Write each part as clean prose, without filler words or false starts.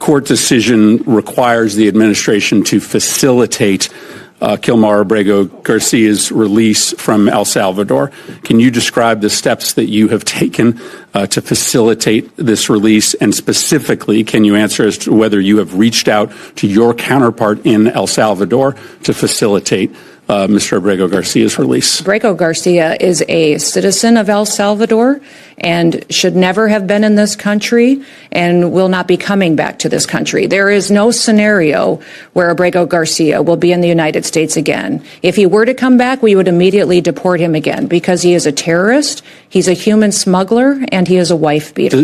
Court decision requires the administration to facilitate Kilmar Abrego Garcia's release from El Salvador. Can you describe the steps that you have taken to facilitate this release? And specifically, can you answer as to whether you have reached out to your counterpart in El Salvador to facilitate Mr. Abrego Garcia's release? Abrego Garcia is a citizen of El Salvador and should never have been in this country and will not be coming back to this country. There is no scenario where Abrego Garcia will be in the United States again. If he were to come back, we would immediately deport him again because he is a terrorist, he's a human smuggler, and he is a wife beater.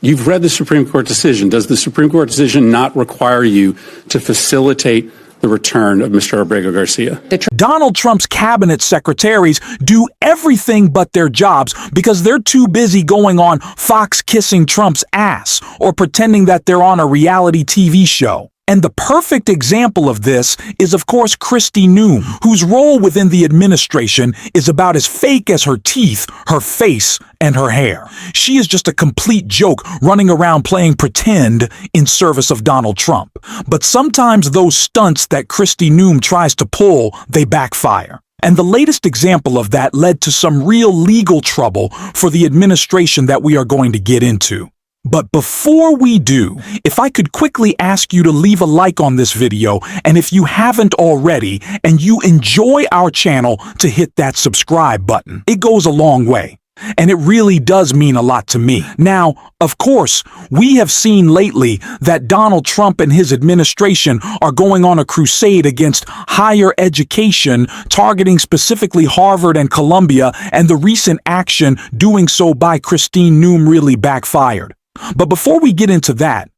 You've read the Supreme Court decision. Does the Supreme Court decision not require you to facilitate the return of Mr. Abrego Garcia? Donald Trump's cabinet secretaries do everything but their jobs because they're too busy going on Fox kissing Trump's ass or pretending that they're on a reality TV show. And the perfect example of this is, of course, Kristi Noem, whose role within the administration is about as fake as her teeth, her face, and her hair. She is just a complete joke running around playing pretend in service of Donald Trump. But sometimes those stunts that Kristi Noem tries to pull, they backfire. And the latest example of that led to some real legal trouble for the administration that we are going to get into. But before we do, if I could quickly ask you to leave a like on this video, and if you haven't already, and you enjoy our channel, to hit that subscribe button. It goes a long way. And it really does mean a lot to me. Now, of course, we have seen lately that Donald Trump and his administration are going on a crusade against higher education, targeting specifically Harvard and Columbia, and the recent action doing so by Kristi Noem really backfired. But before we get into that,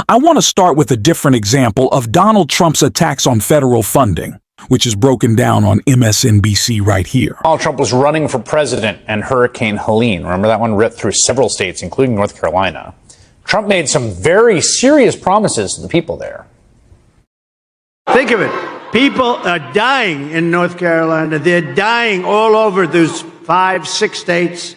I want to start with a different example of Donald Trump's attacks on federal funding, which is broken down on MSNBC right here. Donald Trump was running for president and Hurricane Helene. Remember that one ripped through several states, including North Carolina. Trump made some very serious promises to the people there. Think of it. People are dying in North Carolina. They're dying all over those 5, 6 states.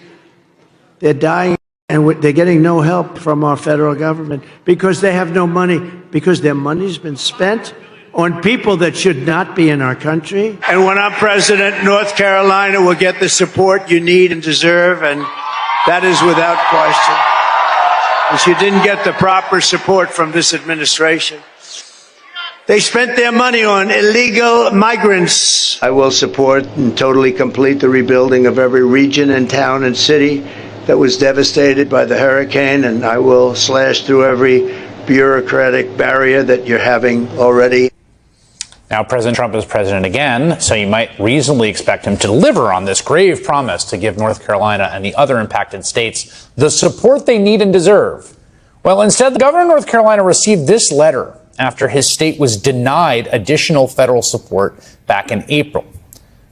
They're dying. And they're getting no help from our federal government because they have no money, because their money's been spent on people that should not be in our country. And when I'm president, North Carolina will get the support you need and deserve, and that is without question. Because you didn't get the proper support from this administration. They spent their money on illegal migrants. I will support and totally complete the rebuilding of every region and town and city that was devastated by the hurricane, and I will slash through every bureaucratic barrier that you're having already. Now, President Trump is president again, so you might reasonably expect him to deliver on this grave promise to give North Carolina and the other impacted states the support they need and deserve. Well, instead, the governor of North Carolina received this letter after his state was denied additional federal support back in April.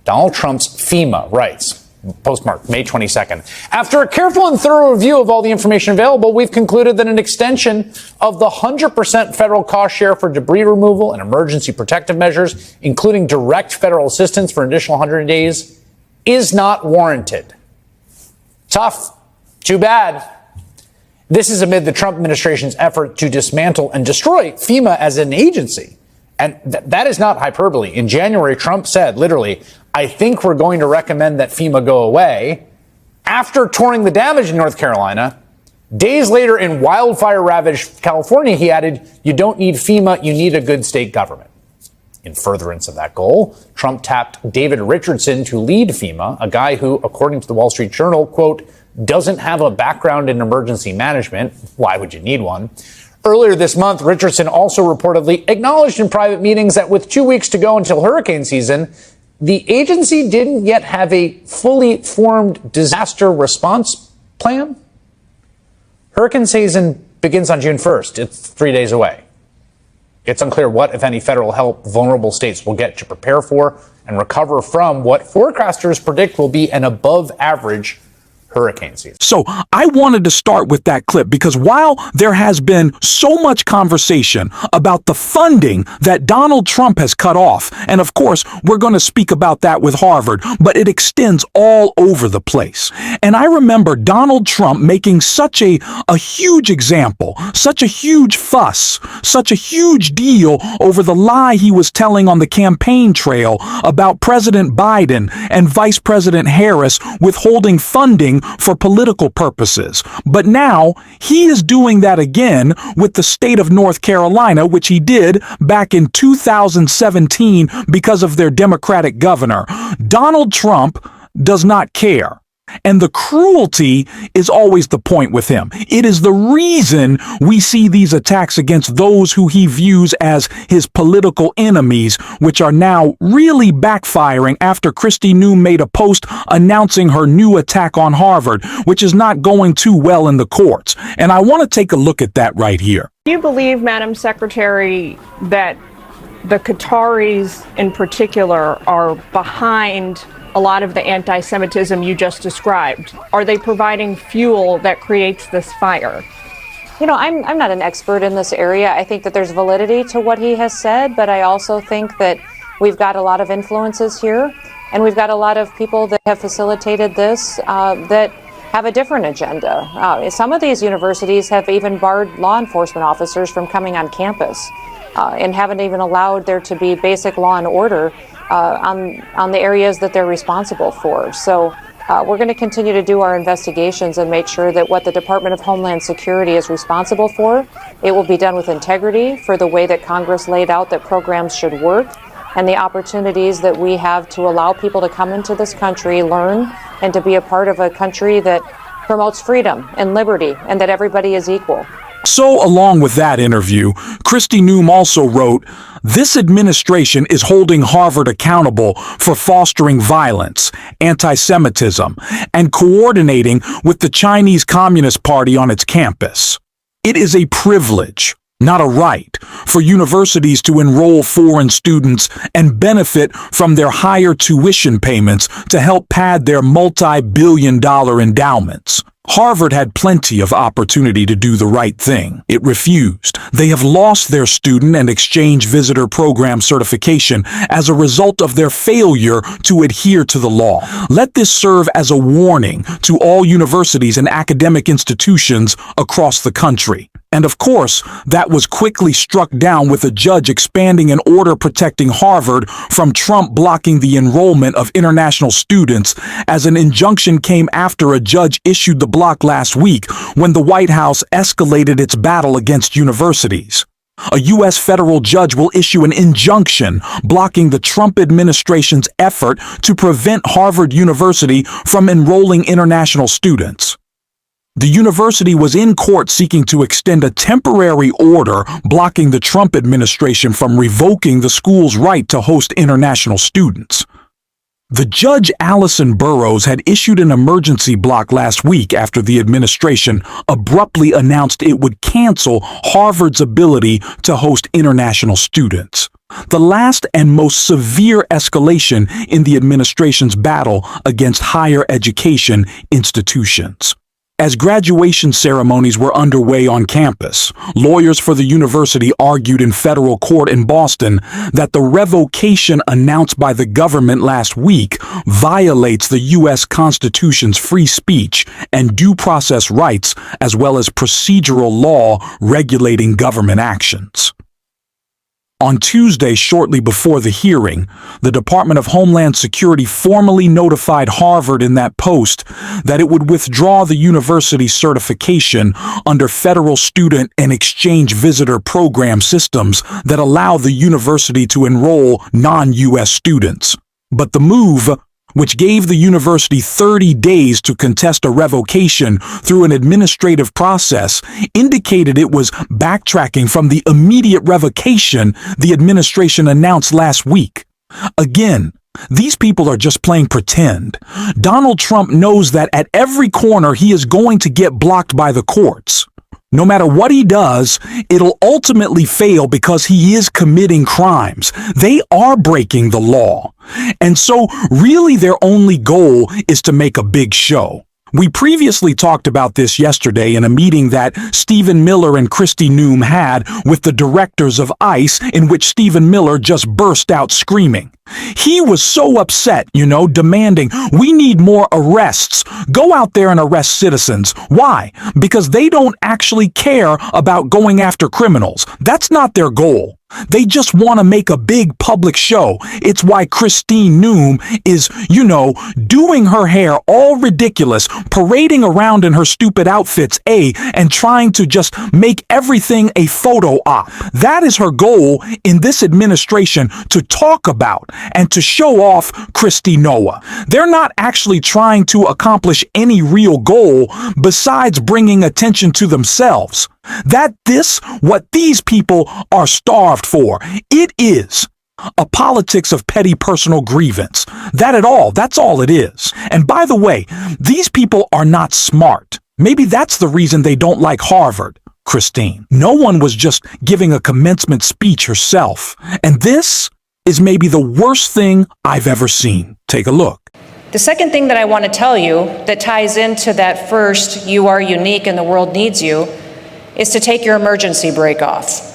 Donald Trump's FEMA writes, postmarked May 22nd. After a careful and thorough review of all the information available, we've concluded that an extension of the 100% federal cost share for debris removal and emergency protective measures, including direct federal assistance for an additional 100 days, is not warranted. Tough. Too bad. This is amid the Trump administration's effort to dismantle and destroy FEMA as an agency. And that is not hyperbole. In January, Trump said, literally, I think we're going to recommend that FEMA go away. After touring the damage in North Carolina, days later in wildfire-ravaged California, he added, you don't need FEMA, you need a good state government. In furtherance of that goal, Trump tapped David Richardson to lead FEMA, a guy who, according to the Wall Street Journal, quote, doesn't have a background in emergency management. Why would you need one? Earlier this month, Richardson also reportedly acknowledged in private meetings that with 2 weeks to go until hurricane season, the agency didn't yet have a fully formed disaster response plan. Hurricane season begins on June 1st. It's 3 days away. It's unclear what, if any, federal help vulnerable states will get to prepare for and recover from what forecasters predict will be an above-average hurricane season. So I wanted to start with that clip because while there has been so much conversation about the funding that Donald Trump has cut off, and of course we're going to speak about that with Harvard, but it extends all over the place. And I remember Donald Trump making such a huge example, such a huge fuss, such a huge deal over the lie he was telling on the campaign trail about President Biden and Vice President Harris withholding funding for political purposes. But now he is doing that again with the state of North Carolina, which he did back in 2017 because of their Democratic governor. Donald Trump does not care. And the cruelty is always the point with him. It is the reason we see these attacks against those who he views as his political enemies, which are now really backfiring after Kristi Noem made a post announcing her new attack on Harvard, which is not going too well in the courts. And I want to take a look at that right here. Do you believe, Madam Secretary, that the Qataris in particular are behind a lot of the anti-Semitism you just described? Are they providing fuel that creates this fire? You know, I'm not an expert in this area. I think that there's validity to what he has said, but I also think that we've got a lot of influences here, and we've got a lot of people that have facilitated this that have a different agenda. Some of these universities have even barred law enforcement officers from coming on campus and haven't even allowed there to be basic law and order on the areas that they're responsible for. So we're going to continue to do our investigations and make sure that what the Department of Homeland Security is responsible for, it will be done with integrity for the way that Congress laid out that programs should work, and the opportunities that we have to allow people to come into this country, learn, and to be a part of a country that promotes freedom and liberty and that everybody is equal. So, along with that interview, Kristi Noem also wrote, "This administration is holding Harvard accountable for fostering violence, anti-Semitism, and coordinating with the Chinese Communist Party on its campus. It is a privilege, not a right, for universities to enroll foreign students and benefit from their higher tuition payments to help pad their multi-billion-dollar endowments. Harvard had plenty of opportunity to do the right thing. It refused. They have lost their student and exchange visitor program certification as a result of their failure to adhere to the law. Let this serve as a warning to all universities and academic institutions across the country." And of course, that was quickly struck down with a judge expanding an order protecting Harvard from Trump blocking the enrollment of international students, as an injunction came after a judge issued the block last week when the White House escalated its battle against universities. A U.S. federal judge will issue an injunction blocking the Trump administration's effort to prevent Harvard University from enrolling international students. The university was in court seeking to extend a temporary order blocking the Trump administration from revoking the school's right to host international students. The judge, Allison Burroughs, had issued an emergency block last week after the administration abruptly announced it would cancel Harvard's ability to host international students. The last and most severe escalation in the administration's battle against higher education institutions. As graduation ceremonies were underway on campus, lawyers for the university argued in federal court in Boston that the revocation announced by the government last week violates the U.S. Constitution's free speech and due process rights, as well as procedural law regulating government actions. On Tuesday, shortly before the hearing, the Department of Homeland Security formally notified Harvard in that post that it would withdraw the university's certification under federal student and exchange visitor program systems that allow the university to enroll non-U.S. students. But the move, which gave the university 30 days to contest a revocation through an administrative process, indicated it was backtracking from the immediate revocation the administration announced last week. Again, these people are just playing pretend. Donald Trump knows that at every corner he is going to get blocked by the courts. No matter what he does, it'll ultimately fail because he is committing crimes. They are breaking the law. And so really their only goal is to make a big show. We previously talked about this yesterday in a meeting that Stephen Miller and Kristi Noem had with the directors of ICE, in which Stephen Miller just burst out screaming. He was so upset, demanding, we need more arrests. Go out there and arrest citizens. Why? Because they don't actually care about going after criminals. That's not their goal. They just want to make a big public show. It's why Kristi Noem is, doing her hair all ridiculous, parading around in her stupid outfits, and trying to just make everything a photo op. That is her goal in this administration, to talk about and to show off Kristi Noem. They're not actually trying to accomplish any real goal besides bringing attention to themselves. What these people are starved for. It is a politics of petty personal grievance. That's all it is. And by the way, these people are not smart. Maybe that's the reason they don't like Harvard, Christine. No one was just giving a commencement speech herself. And this is maybe the worst thing I've ever seen. Take a look. The second thing that I want to tell you that ties into that first, you are unique and the world needs you, is to take your emergency brake off.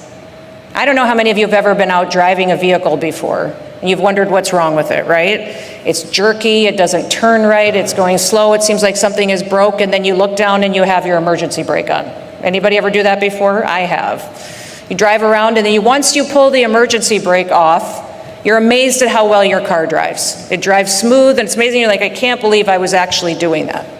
I don't know how many of you have ever been out driving a vehicle before, and you've wondered what's wrong with it, right? It's jerky, it doesn't turn right, it's going slow, it seems like something is broke, and then you look down and you have your emergency brake on. Anybody ever do that before? I have. You drive around, and then once you pull the emergency brake off, you're amazed at how well your car drives. It drives smooth, and it's amazing. You're like, I can't believe I was actually doing that.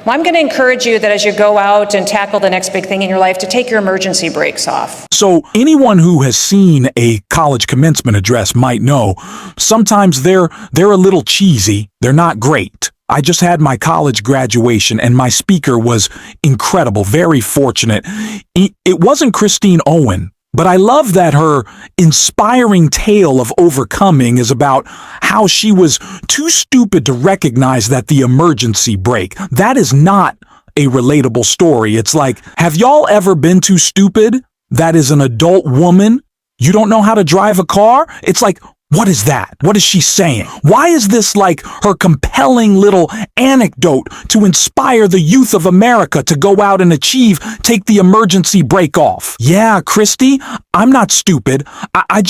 Well, I'm going to encourage you that as you go out and tackle the next big thing in your life, to take your emergency brakes off. So anyone who has seen a college commencement address might know sometimes they're a little cheesy. They're not great. I just had my college graduation and my speaker was incredible, very fortunate. It wasn't Christine Owen, but I love that her inspiring tale of overcoming is about how she was too stupid to recognize that the emergency brake. That is not a relatable story. It's like, have y'all ever been too stupid? That is an adult woman. You don't know how to drive a car? It's like, what is that? What is she saying? Why is this like her compelling little anecdote to inspire the youth of America to go out and take the emergency brake off? Yeah, Kristi, I'm not stupid. I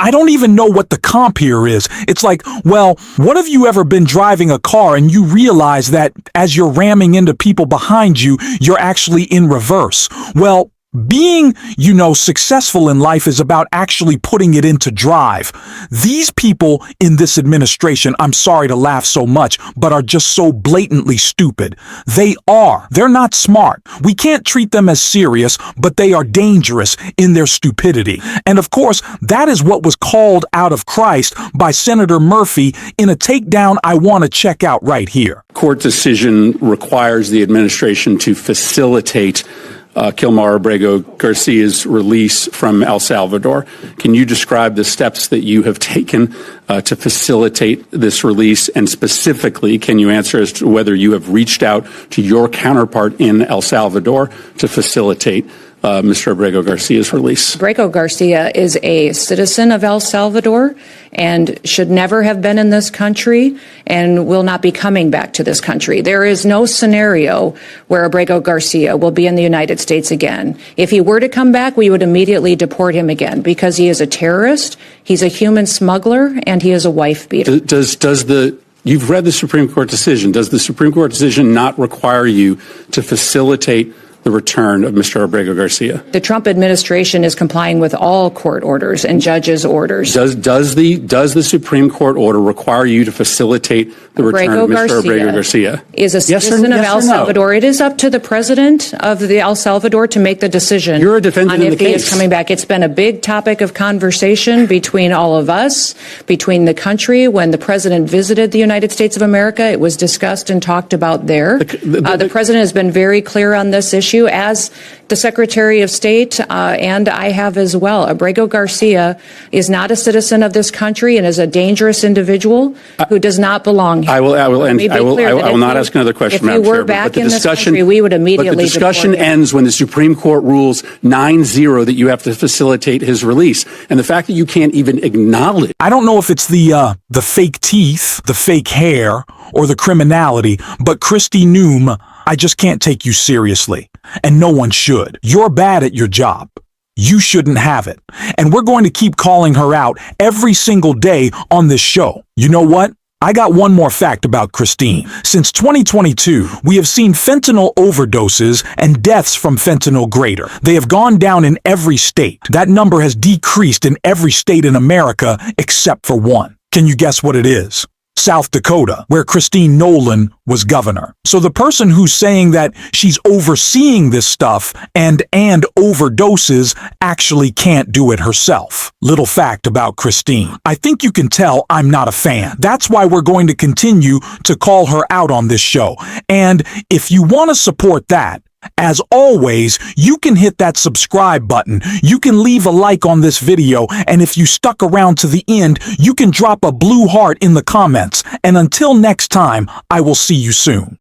don't even know what the comp here is. It's like, well, what have you ever been driving a car and you realize that as you're ramming into people behind you, you're actually in reverse? Well, being, successful in life is about actually putting it into drive. These people in this administration, I'm sorry to laugh so much, but are just so blatantly stupid. They're not smart. We can't treat them as serious, but they are dangerous in their stupidity. And of course, that is what was called out of Christ by Senator Murphy in a takedown I want to check out right here. Court decision requires the administration to facilitate Kilmar Abrego Garcia's release from El Salvador. Can you describe the steps that you have taken to facilitate this release? And specifically, can you answer as to whether you have reached out to your counterpart in El Salvador to facilitate Mr. Abrego Garcia's release? Abrego Garcia is a citizen of El Salvador and should never have been in this country and will not be coming back to this country. There is no scenario where Abrego Garcia will be in the United States again. If he were to come back, we would immediately deport him again because he is a terrorist, he's a human smuggler, and he is a wife beater. You've read the Supreme Court decision. Does the Supreme Court decision not require you to facilitate the return of Mr. Abrego Garcia? The Trump administration is complying with all court orders and judges' orders. Does the Supreme Court order require you to facilitate the return of Mr. Abrego Garcia? Is a citizen of El Salvador. It is up to the president of the El Salvador to make the decision. You're a defendant in the if he case. is coming back. It's been a big topic of conversation between all of us, between the country. When the president visited the United States of America, it was discussed and talked about there. The president has been very clear on this issue. issue, as the Secretary of State and I have as well. Abrego Garcia is not a citizen of this country and is a dangerous individual who does not belong here. I will not ask another question, Madam If you Chair, were back but the in this discussion, country, we would immediately but the discussion deport you. ends when the Supreme Court rules 9-0 that you have to facilitate his release. And the fact that you can't even acknowledge. I don't know if it's the fake teeth, the fake hair, or the criminality, but Kristi Noem, I just can't take you seriously. And no one should. You're bad at your job. You shouldn't have it. And we're going to keep calling her out every single day on this show. You know what? I got one more fact about Christine. Since 2022, we have seen fentanyl overdoses and deaths from fentanyl greater. They have gone down in every state. That number has decreased in every state in America except for one. Can you guess what it is? South Dakota, where Christine Nolan was governor. So the person who's saying that she's overseeing this stuff and overdoses actually can't do it herself. Little fact about Christine. I think you can tell I'm not a fan. That's why we're going to continue to call her out on this show. And if you want to support that, as always, you can hit that subscribe button, you can leave a like on this video, and if you stuck around to the end, you can drop a blue heart in the comments. And until next time, I will see you soon.